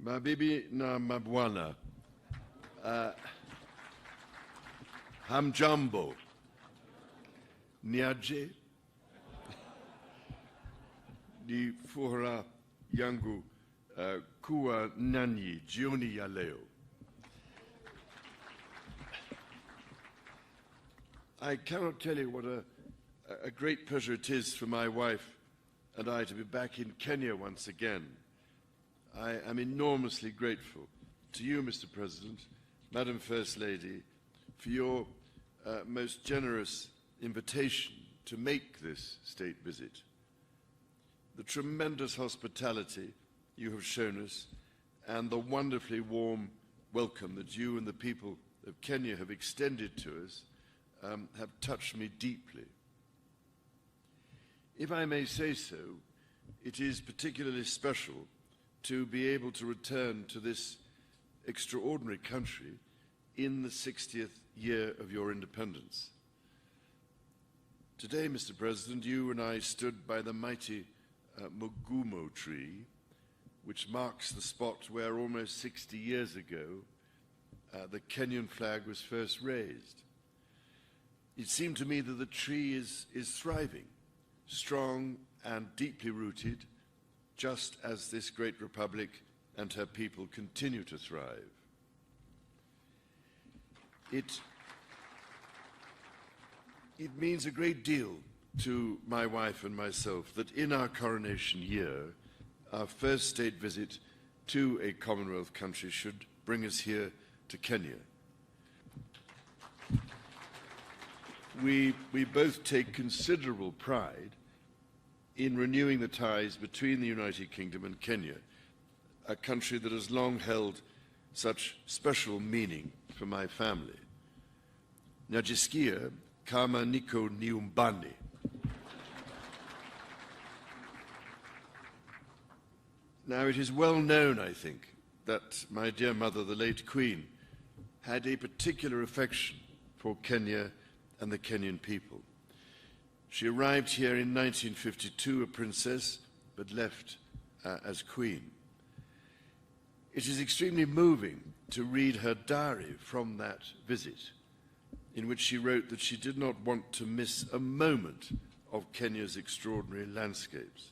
Mabibi na mabwana, hamjambo, Niaje, furaha, yangu, kuwa, nanyi, jioni ya leo. I cannot tell you what a great pleasure it is for my wife and I to be back in Kenya once again. I am enormously grateful to you, Mr. President, Madam First Lady, for your most generous invitation to make this state visit. The tremendous hospitality you have shown us and the wonderfully warm welcome that you and the people of Kenya have extended to us have touched me deeply. If I may say so, it is particularly special to be able to return to this extraordinary country in the 60th year of your independence. Today, Mr. President, you and I stood by the mighty Mugumo tree, which marks the spot where almost 60 years ago the Kenyan flag was first raised. It seemed to me that the tree is thriving, strong and deeply rooted, just as this great republic and her people continue to thrive. It means a great deal to my wife and myself that in our coronation year, our first state visit to a Commonwealth country should bring us here to Kenya. We both take considerable pride in renewing the ties between the United Kingdom and Kenya, a country that has long held such special meaning for my family. Najisikia kama niko nyumbani. Now, it is well known, I think, that my dear mother, the late Queen, had a particular affection for Kenya and the Kenyan people. She arrived here in 1952 a princess, but left as queen. It is extremely moving to read her diary from that visit, in which she wrote that she did not want to miss a moment of Kenya's extraordinary landscapes.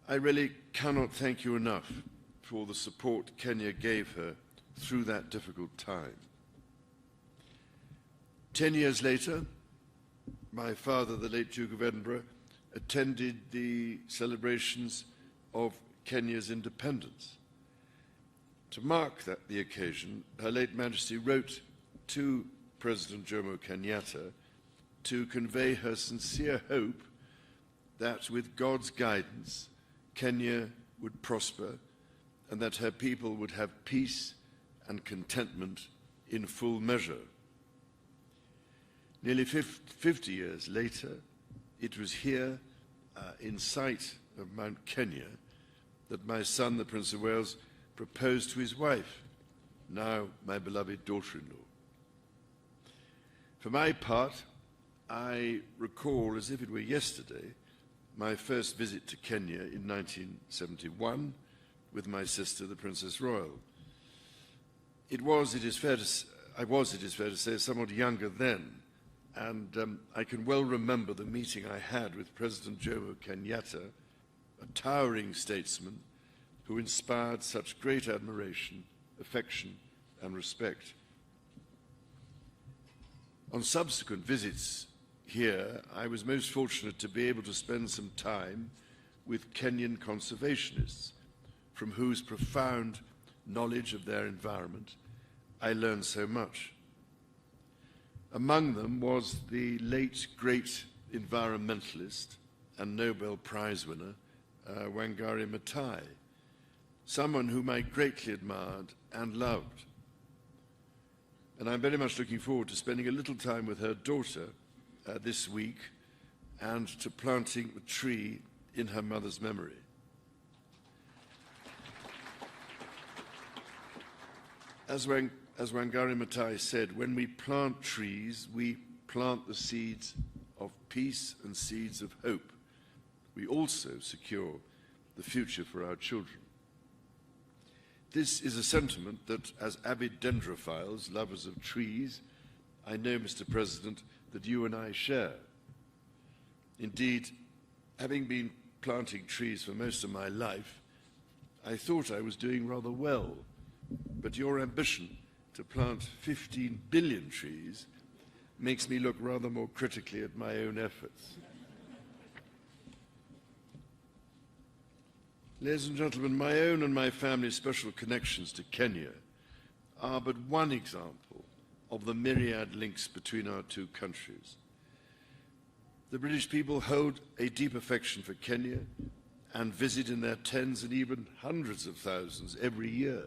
I really cannot thank you enough for the support Kenya gave her through that difficult time. 10 years later, my father, the late Duke of Edinburgh, attended the celebrations of Kenya's independence. To mark the occasion, Her late Majesty wrote to President Jomo Kenyatta to convey her sincere hope that with God's guidance, Kenya would prosper and that her people would have peace and contentment in full measure. Nearly 50 years later, it was here, in sight of Mount Kenya, that my son, the Prince of Wales, proposed to his wife, now my beloved daughter-in-law. For my part, I recall, as if it were yesterday, my first visit to Kenya in 1971 with my sister, the Princess Royal. I was, it is fair to say, somewhat younger then, and I can well remember the meeting I had with President Jomo Kenyatta, a towering statesman who inspired such great admiration, affection, and respect. On subsequent visits here, I was most fortunate to be able to spend some time with Kenyan conservationists, from whose profound knowledge of their environment I learned so much. Among them was the late great environmentalist and Nobel Prize winner, Wangari Maathai, someone whom I greatly admired and loved. And I'm very much looking forward to spending a little time with her daughter this week and to planting a tree in her mother's memory. As Wangari Maathai said, when we plant trees, we plant the seeds of peace and seeds of hope. We also secure the future for our children. This is a sentiment that, as avid dendrophiles, lovers of trees, I know, Mr. President, that you and I share. Indeed, having been planting trees for most of my life, I thought I was doing rather well. But your ambition to plant 15 billion trees makes me look rather more critically at my own efforts. Ladies and gentlemen, my own and my family's special connections to Kenya are but one example of the myriad links between our two countries. The British people hold a deep affection for Kenya and visit in their tens and even hundreds of thousands every year.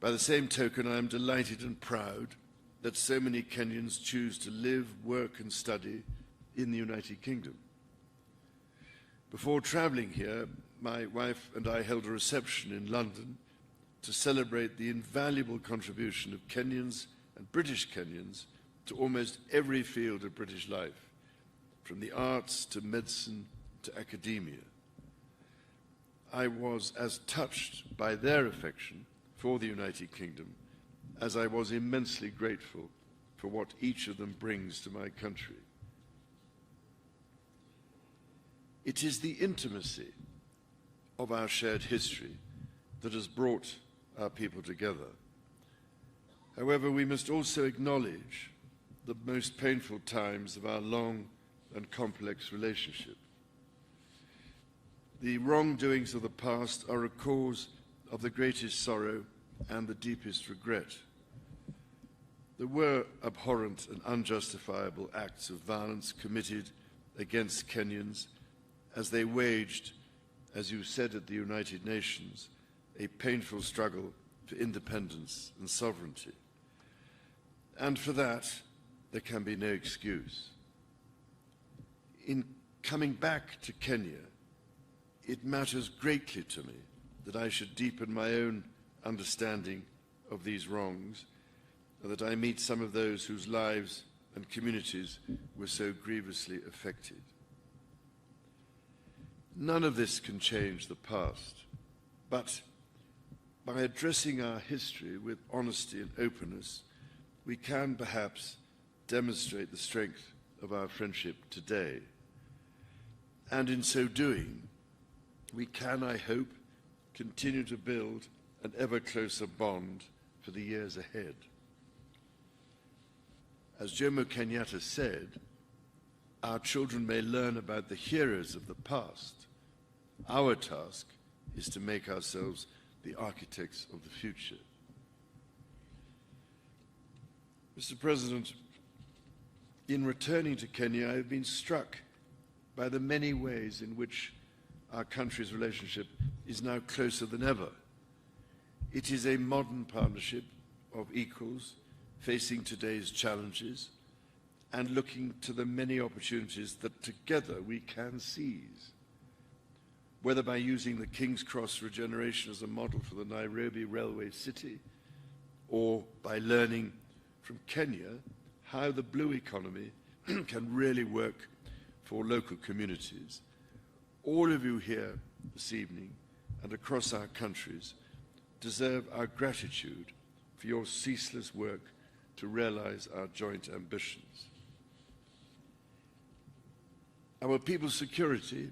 By the same token, I am delighted and proud that so many Kenyans choose to live, work and study in the United Kingdom. Before traveling here, my wife and I held a reception in London to celebrate the invaluable contribution of Kenyans and British Kenyans to almost every field of British life, from the arts to medicine to academia. I was as touched by their affection for the United Kingdom as I was immensely grateful for what each of them brings to my country. It is the intimacy of our shared history that has brought our people together. However, we must also acknowledge the most painful times of our long and complex relationship. The wrongdoings of the past are a cause of the greatest sorrow and the deepest regret. There were abhorrent and unjustifiable acts of violence committed against Kenyans as they waged, as you said at the United Nations, a painful struggle for independence and sovereignty. And for that, there can be no excuse. In coming back to Kenya, it matters greatly to me that I should deepen my own understanding of these wrongs, and that I meet some of those whose lives and communities were so grievously affected. None of this can change the past, but by addressing our history with honesty and openness, we can perhaps demonstrate the strength of our friendship today. And in so doing, we can, I hope, continue to build an ever closer bond for the years ahead. As Jomo Kenyatta said, our children may learn about the heroes of the past. Our task is to make ourselves the architects of the future. Mr. President, in returning to Kenya, I have been struck by the many ways in which our country's relationship is now closer than ever. It is a modern partnership of equals facing today's challenges and looking to the many opportunities that together we can seize. Whether by using the King's Cross regeneration as a model for the Nairobi railway city, or by learning from Kenya how the blue economy can really work for local communities. All of you here this evening and across our countries deserve our gratitude for your ceaseless work to realize our joint ambitions. Our people's security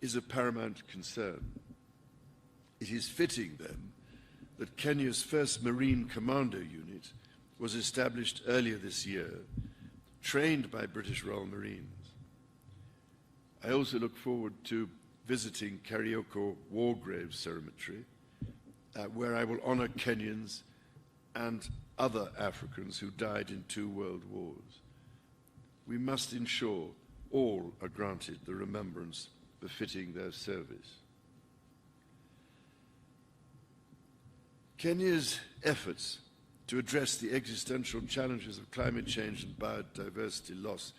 is a paramount concern. It is fitting, then, that Kenya's first Marine Commando Unit was established earlier this year, trained by British Royal Marines. I also look forward to visiting Karioko War Graves Cemetery, where I will honor Kenyans and other Africans who died in 2 world wars. We must ensure all are granted the remembrance befitting their service. Kenya's efforts to address the existential challenges of climate change and biodiversity loss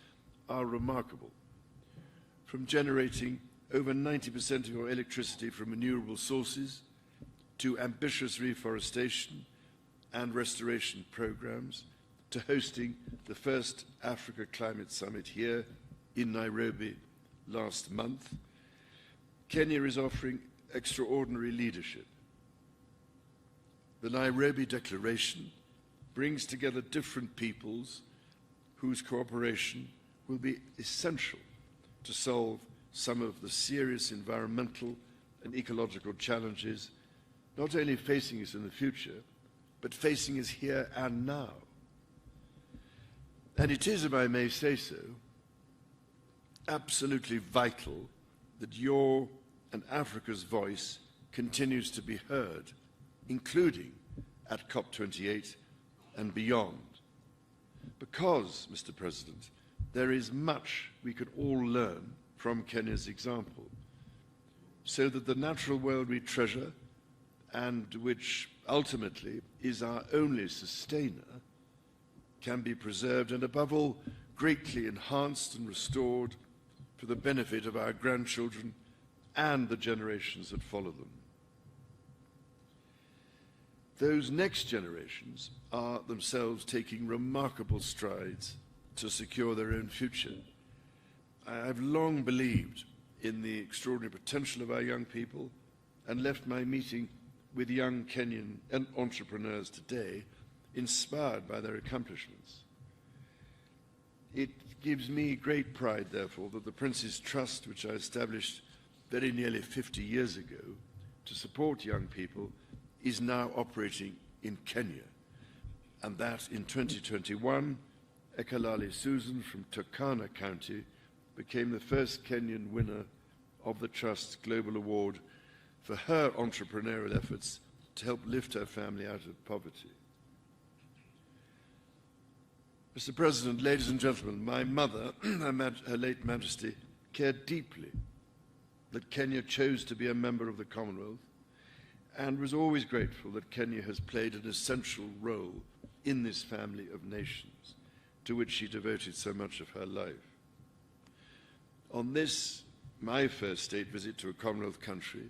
are remarkable. From generating over 90% of your electricity from renewable sources to ambitious reforestation and restoration programs, to hosting the first Africa Climate Summit here in Nairobi last month, Kenya is offering extraordinary leadership. the Nairobi Declaration brings together different peoples whose cooperation will be essential to solve some of the serious environmental and ecological challenges not only facing us in the future, but facing us here and now. And it is, if I may say so, absolutely vital that your and Africa's voice continues to be heard, including at COP28 and beyond. Because, Mr. President, there is much we could all learn from Kenya's example, so that the natural world we treasure, and which ultimately is our only sustainer, can be preserved and, above all, greatly enhanced and restored for the benefit of our grandchildren and the generations that follow them. Those next generations are themselves taking remarkable strides to secure their own future. I've long believed in the extraordinary potential of our young people and left my meeting with young Kenyan entrepreneurs today inspired by their accomplishments. It gives me great pride, therefore, that the Prince's Trust, which I established very nearly 50 years ago to support young people, is now operating in Kenya, and that in 2021, Ekalali Susan from Turkana County became the first Kenyan winner of the Trust's Global Award for her entrepreneurial efforts to help lift her family out of poverty. Mr. President, ladies and gentlemen, my mother, Her late Majesty, cared deeply that Kenya chose to be a member of the Commonwealth and was always grateful that Kenya has played an essential role in this family of nations to which she devoted so much of her life. On this, my first state visit to a Commonwealth country,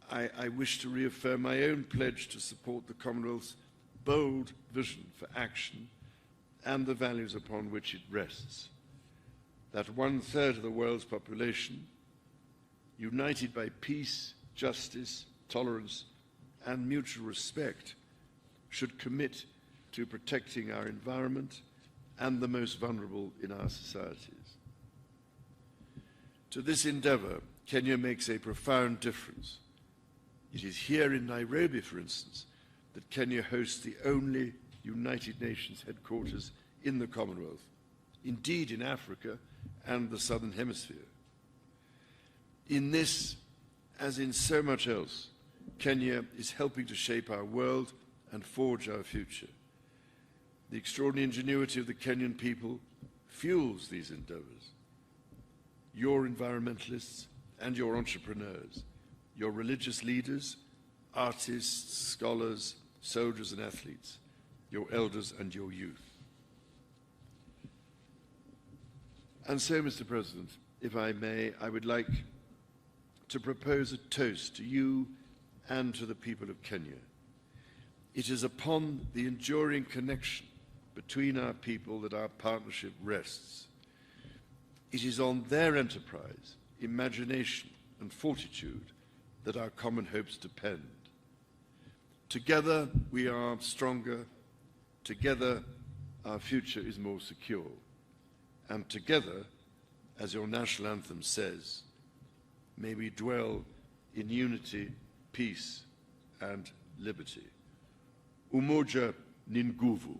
I wish to reaffirm my own pledge to support the Commonwealth's bold vision for action and the values upon which it rests. That 1/3 of the world's population, united by peace, justice, tolerance, and mutual respect, should commit to protecting our environment and the most vulnerable in our societies. To this endeavor, Kenya makes a profound difference. It is here in Nairobi, for instance, that Kenya hosts the only United Nations headquarters in the Commonwealth, indeed in Africa and the Southern Hemisphere. In this, as in so much else, Kenya is helping to shape our world and forge our future. The extraordinary ingenuity of the Kenyan people fuels these endeavors. Your environmentalists and your entrepreneurs, your religious leaders, artists, scholars, soldiers and athletes, your elders and your youth. And so, Mr. President, if I may, I would like to propose a toast to you and to the people of Kenya. It is upon the enduring connection between our people that our partnership rests. It is on their enterprise, imagination, and fortitude that our common hopes depend. Together we are stronger, together our future is more secure, and together, as your national anthem says, may we dwell in unity, peace, and liberty. Umoja ni nguvu.